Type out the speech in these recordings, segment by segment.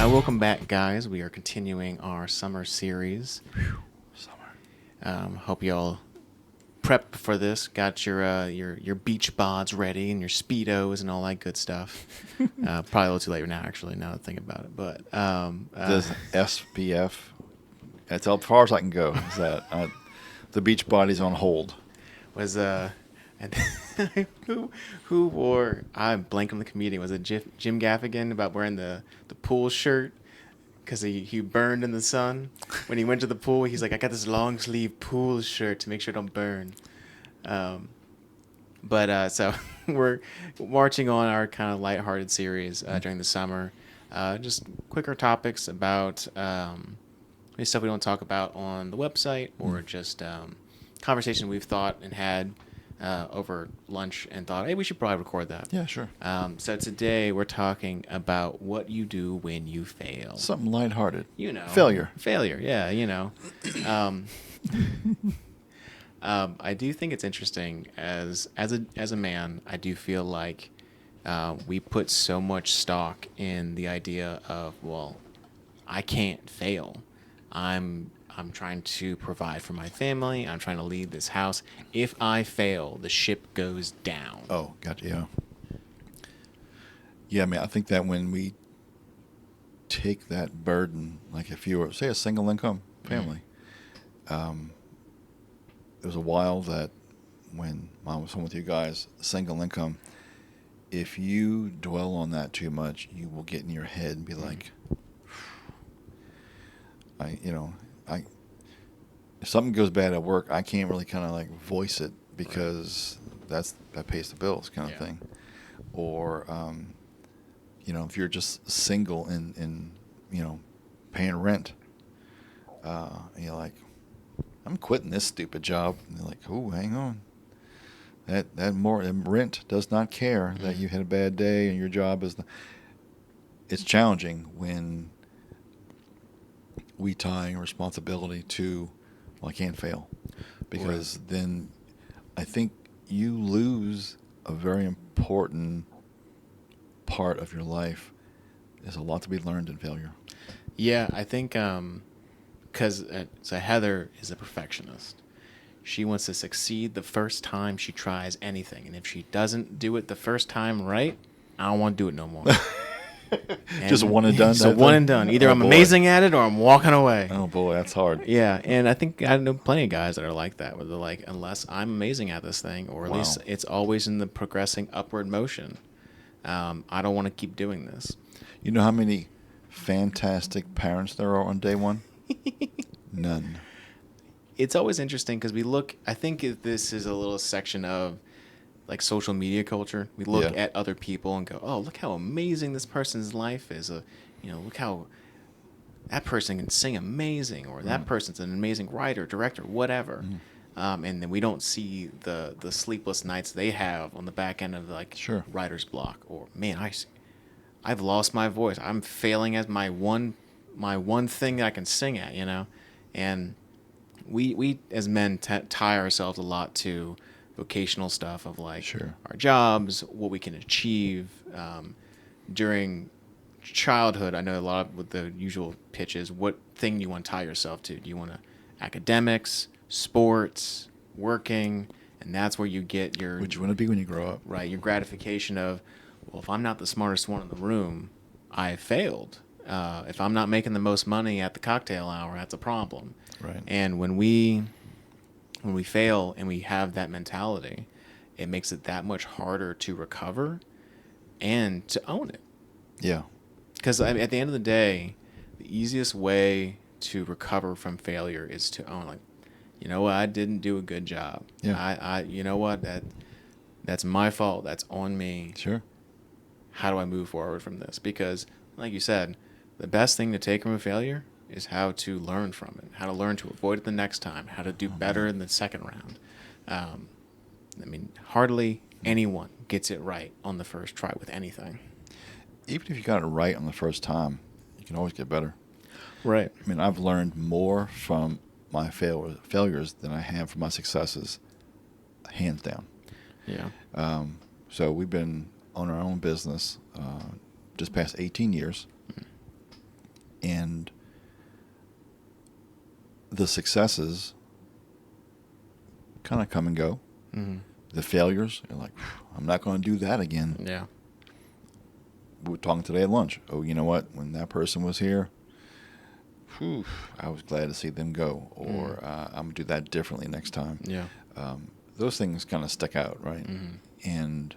Welcome back, guys. We are continuing our summer series. Summer. Hope y'all prepped for this. Got your beach bods ready and your speedos and all that good stuff. Probably a little too late now, actually. Now that I think about it, but Does SPF? That's as far as I can go. Is that the beach body's on hold? was and who wore? I'm blank on the comedian. Was it Jim Gaffigan about wearing the pool shirt? Because he burned in the sun when he went to the pool. He's like, I got this long sleeve pool shirt to make sure it don't burn. So we're marching on our kind of lighthearted series during the summer. Just quicker topics about maybe stuff we don't talk about on the website, or just conversation we've thought and had over lunch and thought, hey, we should probably record that. Yeah, sure. So today we're talking about what you do when you fail. Something lighthearted. Failure, yeah, I do think it's interesting as a man. I do feel like we put so much stock in the idea of, well, I can't fail. I'm trying to provide for my family. I'm trying to lead this house. If I fail, the ship goes down. Oh, gotcha. Yeah. Yeah, I mean, I think that when we take that burden, like if you were, say, a single income family, there was a while that when Mom was home with you guys, single income, if you dwell on that too much, you will get in your head and be like, if something goes bad at work, I can't really kind of like voice it because that pays the bills kind of thing. Or, if you're just single and paying rent, and you're like, I'm quitting this stupid job. And they're like, oh, hang on. That rent does not care that you had a bad day and your job is. It's challenging when we tie responsibility to, well, I can't fail, because then I think you lose a very important part of your life. There's a lot to be learned in failure. Yeah, I think because so Heather is a perfectionist. She wants to succeed the first time she tries anything, and if she doesn't do it the first time right, I don't want to do it no more. Just one and done. So one and done. Either I'm amazing at it or I'm walking away. Oh boy, that's hard. Yeah, and I think I know plenty of guys that are like that, where they're like, unless I'm amazing at this thing, or at least it's always in the progressing upward motion, I don't want to keep doing this. You know how many fantastic parents there are on day one? None. It's always interesting because we look. I think this is a little section of like social media culture. We look at other people and go, oh, look how amazing this person's life is. Look how that person can sing amazing, or that person's an amazing writer, director, whatever. And then we don't see the sleepless nights they have on the back end of writer's block. Or, man, I've lost my voice. I'm failing at my one thing that I can sing at, And we as men tie ourselves a lot to vocational stuff of our jobs, what we can achieve during childhood. I know a lot with the usual pitches. What thing do you want to tie yourself to? Do you want academics, sports, working? And that's where you get your... What you want to be when you grow up. Right, your gratification of, well, if I'm not the smartest one in the room, I failed. If I'm not making the most money at the cocktail hour, that's a problem. Right. And when we fail and we have that mentality, it makes it that much harder to recover and to own it. Yeah. Because at the end of the day, the easiest way to recover from failure is to own, like, you know what, I didn't do a good job. Yeah. You know what, that's my fault. That's on me. Sure. How do I move forward from this? Because, like you said, the best thing to take from a failure is how to learn from it, how to learn to avoid it the next time, how to do better in the second round. Hardly anyone gets it right on the first try with anything. Even if you got it right on the first time, you can always get better. Right. I mean, I've learned more from my failures than I have from my successes, hands down. Yeah. So we've been on our own business just past 18 years. And the successes kind of come and go. Mm-hmm. The failures, you're like, I'm not going to do that again. Yeah. We were talking today at lunch. Oh, you know what? When that person was here, I was glad to see them go. Or I'm going to do that differently next time. Yeah. Those things kind of stick out, right? Mm-hmm.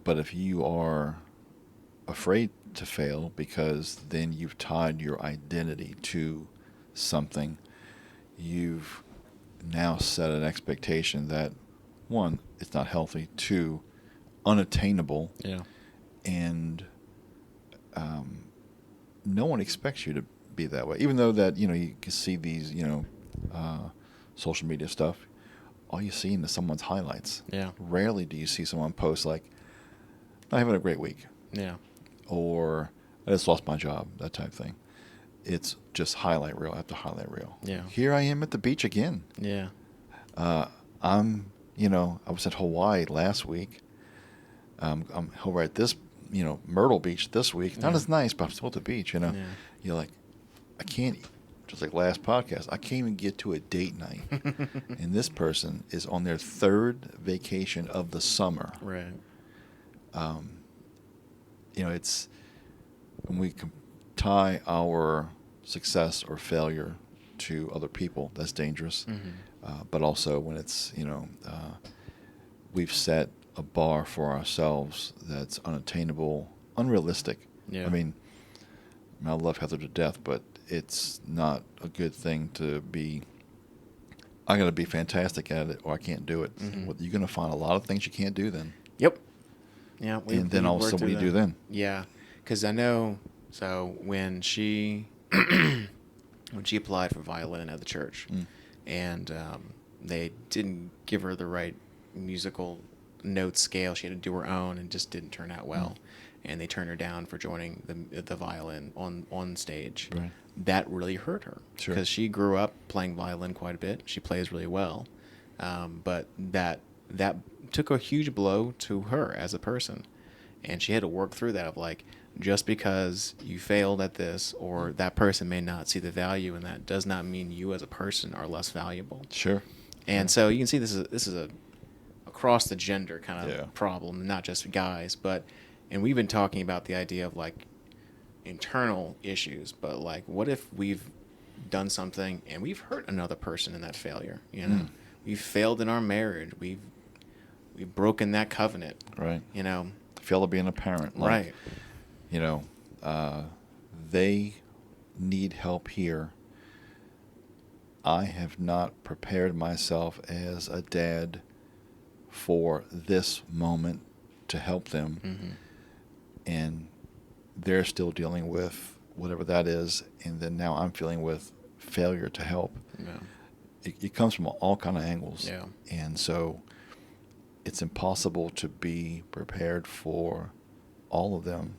But if you are afraid to fail because then you've tied your identity to something, you've now set an expectation that, one, it's not healthy, two, unattainable, Yeah. and no one expects you to be that way. Even though that, you can see these, social media stuff, all you see is someone's highlights. Yeah. Rarely do you see someone post like, I'm having a great week. Yeah. Or I just lost my job, that type of thing. It's just highlight reel after highlight reel. Yeah. Here I am at the beach again. Yeah. I was at Hawaii last week. I'm over at this, Myrtle Beach this week. Not as nice, but I'm still at the beach, Yeah. You're like, I can't, just like last podcast, I can't even get to a date night. And this person is on their third vacation of the summer. Right. It's when we tie our success or failure to other people, that's dangerous. Mm-hmm. But also when it's, we've set a bar for ourselves that's unattainable, unrealistic. Yeah. I love Heather to death, but it's not a good thing to be, I got to be fantastic at it or I can't do it. Mm-hmm. Well, you're going to find a lot of things you can't do then. Yep. Yeah. And then also what do you do then? Yeah. Because I know, so when she applied for violin at the church, and they didn't give her the right musical note scale, she had to do her own, and just didn't turn out well. And they turned her down for joining the violin on stage. Right. That really hurt her because she grew up playing violin quite a bit. She plays really well, but that took a huge blow to her as a person, and she had to work through that of like, just because you failed at this or that person may not see the value in that does not mean you as a person are less valuable. Sure. And so you can see this is a across the gender kind of problem, not just guys, and we've been talking about the idea of like internal issues, but like what if we've done something and we've hurt another person in that failure, We've failed in our marriage, we've broken that covenant. Right. Fail to being a parent. Right. They need help here. I have not prepared myself as a dad for this moment to help them. Mm-hmm. And they're still dealing with whatever that is. And then now I'm feeling with failure to help. Yeah. It comes from all kind of angles. Yeah. And so it's impossible to be prepared for all of them.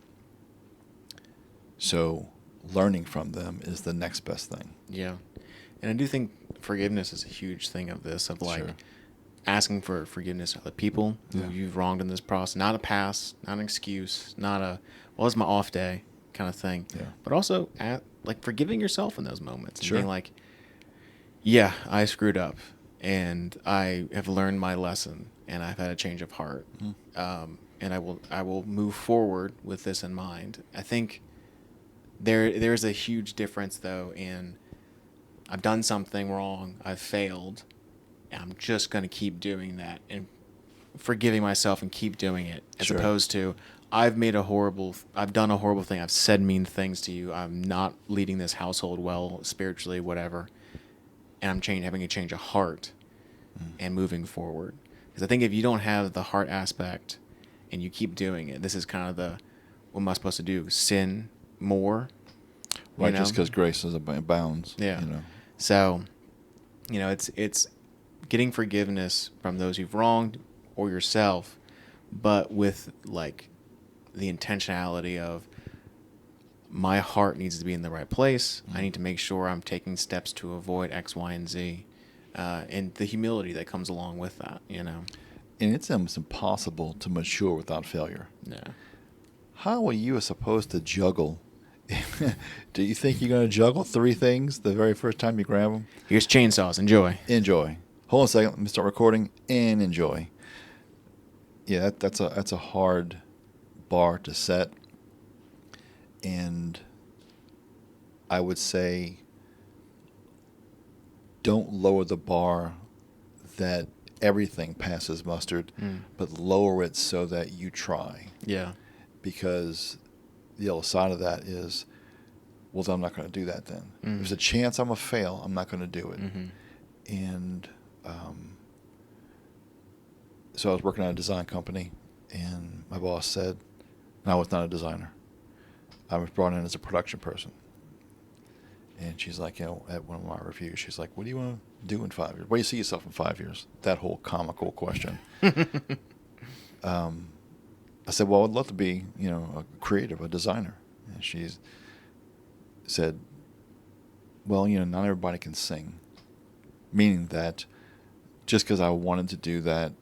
So learning from them is the next best thing. Yeah. And I do think forgiveness is a huge thing of this, of like asking for forgiveness of the people who you've wronged in this process. Not a pass, not an excuse, not a, well, it's my off day kind of thing. Yeah. But also like forgiving yourself in those moments. And Sure. being like, yeah, I screwed up and I have learned my lesson and I've had a change of heart. Mm-hmm. And I will move forward with this in mind. I think there's a huge difference though in I've done something wrong, I've failed, and I'm just going to keep doing that and forgiving myself and keep doing it, as opposed to I've done a horrible thing, I've said mean things to you, I'm not leading this household well spiritually, whatever, and I'm having a change of heart and moving forward. Because I think if you don't have the heart aspect and you keep doing it, this is kind of what am I supposed to do? Sin more? Right, just because grace is abounds. Yeah. So, it's getting forgiveness from those you've wronged or yourself, but with like the intentionality of my heart needs to be in the right place. I need to make sure I'm taking steps to avoid X, Y, and Z, and the humility that comes along with that. And it's almost impossible to mature without failure. Yeah. How are you supposed to juggle Do you think you're going to juggle three things the very first time you grab them? Here's chainsaws. Enjoy. Enjoy. Hold on a second. Let me start recording and enjoy. Yeah, that's a hard bar to set, and I would say don't lower the bar that everything passes mustard, but lower it so that you try. Yeah. Because the other side of that is, well, then I'm not going to do that then. There's a chance I'm going to fail. I'm not going to do it. And so I was working at a design company, and my boss said, no, I was not a designer. I was brought in as a production person. And she's like, at one of my reviews, she's like, what do you want to do in 5 years? Where do you see yourself in 5 years? That whole comical question. I said, well, I'd love to be, a creative, a designer. And she said, well, not everybody can sing. Meaning that just because I wanted to do that,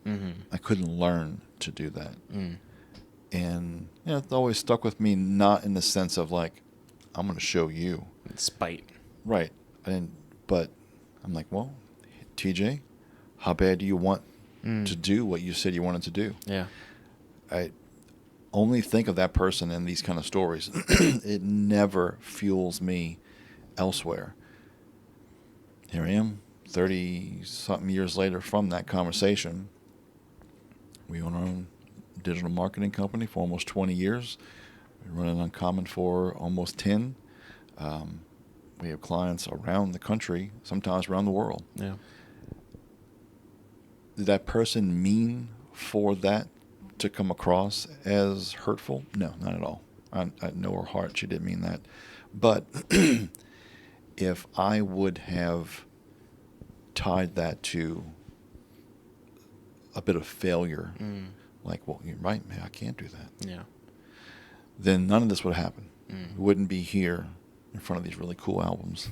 I couldn't learn to do that. And it's always stuck with me, not in the sense of like, I'm going to show you. Spite. Right. But I'm like, well, TJ, how bad do you want to do what you said you wanted to do? Yeah. I only think of that person in these kind of stories. It never fuels me elsewhere. Here I am, 30-something years later from that conversation. We own our own digital marketing company for almost 20 years. We're running Uncommon for almost 10. We have clients around the country, sometimes around the world. Yeah. Did that person mean for that to come across as hurtful? No, not at all. I know her heart. She didn't mean that. But if I would have tied that to a bit of failure, like, well, you're right, man, I can't do that. Yeah. Then none of this would happen. We wouldn't be here in front of these really cool albums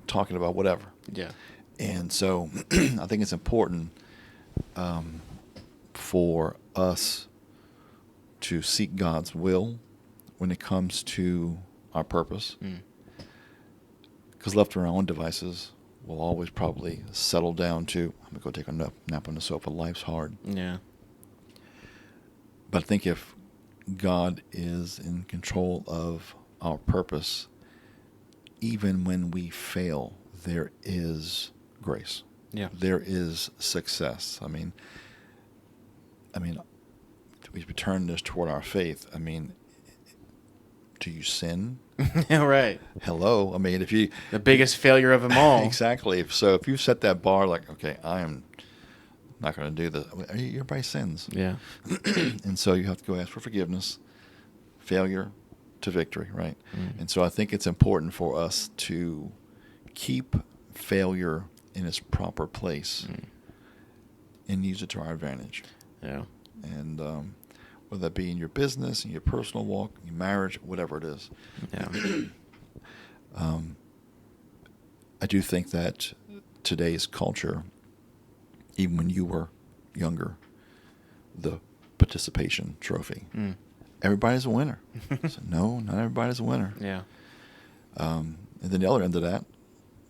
talking about whatever. Yeah. And so I think it's important for us to seek God's will when it comes to our purpose. Because left to our own devices, we'll always probably settle down to, I'm going to go take a nap on the sofa. Life's hard. Yeah. But I think if God is in control of our purpose, even when we fail, there is grace. Yeah. There is success. I mean, we return this toward our faith. I mean, do you sin? Yeah, right. Hello. I mean, if you... The biggest failure of them all. Exactly. So if you set that bar like, okay, I am not going to do this. Everybody sins. Yeah. And so you have to go ask for forgiveness, failure to victory, right? And so I think it's important for us to keep failure in its proper place and use it to our advantage. Yeah. And whether that be in your business, in your personal walk, your marriage, whatever it is. Yeah. I do think that today's culture, even when you were younger, the participation trophy, everybody's a winner. So no, not everybody's a winner. Yeah. And then the other end of that,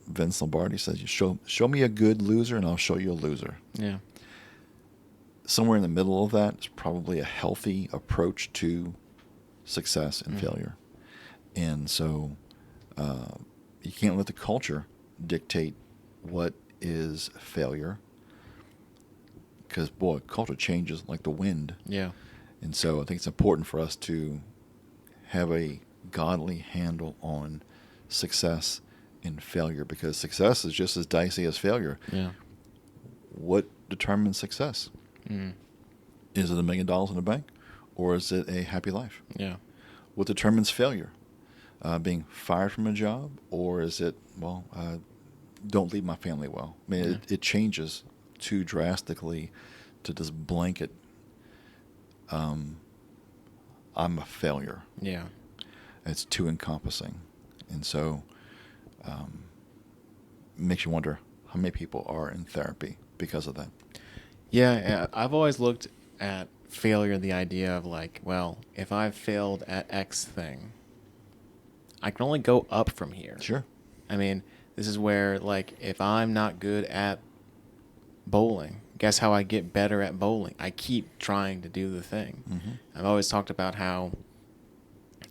Vince Lombardi says, show me a good loser and I'll show you a loser. Yeah. Somewhere in the middle of that is probably a healthy approach to success and failure. And so you can't let the culture dictate what is failure, because, boy, culture changes like the wind. Yeah. And so I think it's important for us to have a godly handle on success and failure, because success is just as dicey as failure. Yeah. What determines success? Is it $1 million in the bank, or is it a happy life? Yeah. What determines failure? Being fired from a job, or is it, don't leave my family well? I mean, it changes too drastically to just blanket, I'm a failure. Yeah. It's too encompassing. And so makes you wonder how many people are in therapy because of that. Yeah, I've always looked at failure, the idea of like, well, if I've failed at X thing, I can only go up from here. Sure. I mean, this is where, like, if I'm not good at bowling, guess how I get better at bowling? I keep trying to do the thing. Mm-hmm. I've always talked about how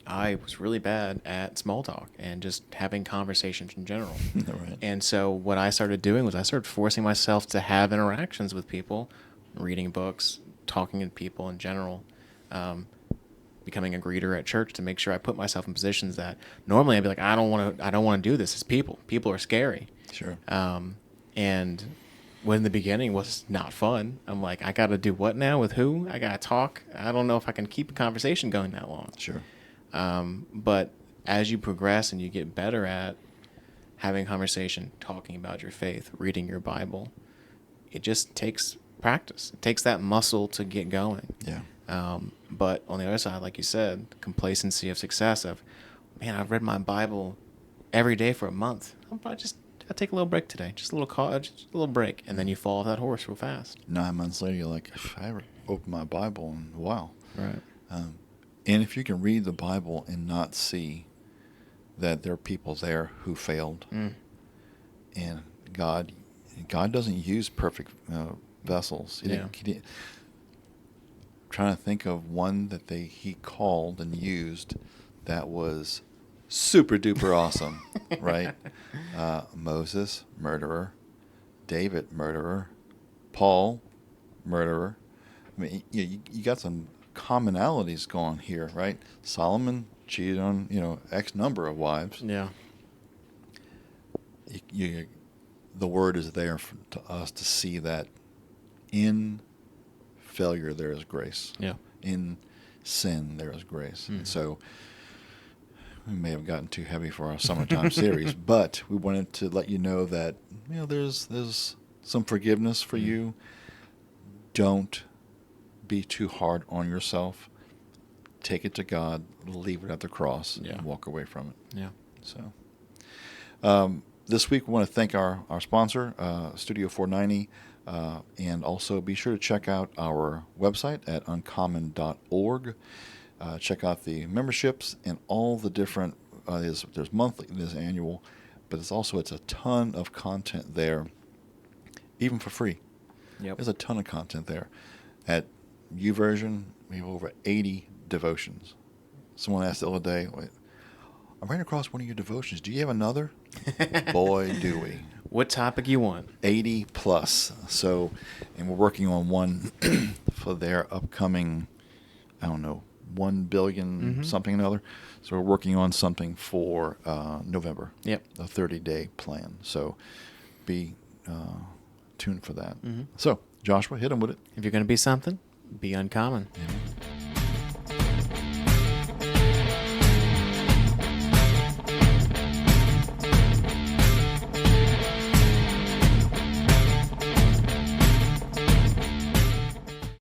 I was really bad at small talk and just having conversations in general. Right. And so what I started doing was I started forcing myself to have interactions with people, reading books, talking to people in general, becoming a greeter at church to make sure I put myself in positions that normally I'd be like, I don't want to do this. It's people. People are scary. Sure. And when in the beginning was not fun, I'm like, I got to do what now with who? I got to talk. I don't know if I can keep a conversation going that long. Sure. But as you progress and you get better at having a conversation, talking about your faith, reading your Bible, it just takes practice. It takes that muscle to get going. Yeah. But on the other side, like you said, complacency of success of, man, I've read my Bible every day for a month. I'll take a little break today, just a little break, and then you fall off that horse real fast. 9 months later, you're like, I ever opened my Bible and wow. Right. And if you can read the Bible and not see that there are people there who failed, and God doesn't use perfect vessels. He didn't, trying to think of one that he called and used that was super duper awesome, right? Moses, murderer. David, murderer. Paul, murderer. I mean, you got some commonalities going here, right? Solomon cheated on, X number of wives. Yeah. The word is there to us to see that in failure there is grace. Yeah. In sin there is grace. And so we may have gotten too heavy for our summertime series, but we wanted to let you know that there's some forgiveness for you. Don't be too hard on yourself. Take it to God, leave it at the cross, and walk away from it. Yeah. So this week we want to thank our sponsor, Studio 490, and also be sure to check out our website at uncommon.org. Check out the memberships and all the different, there's monthly, there's annual, but it's a ton of content there, even for free. Yep. There's a ton of content there. At YouVersion, we have over 80 devotions. Someone asked the other day, I ran across one of your devotions. Do you have another? Boy, do we. What topic you want? 80 plus. So, and we're working on one for their upcoming, 1 billion something or another. So we're working on something for November. Yep. A 30-day plan. So be tuned for that. So, Joshua, hit him with it. If you're going to be something, be uncommon. Yeah.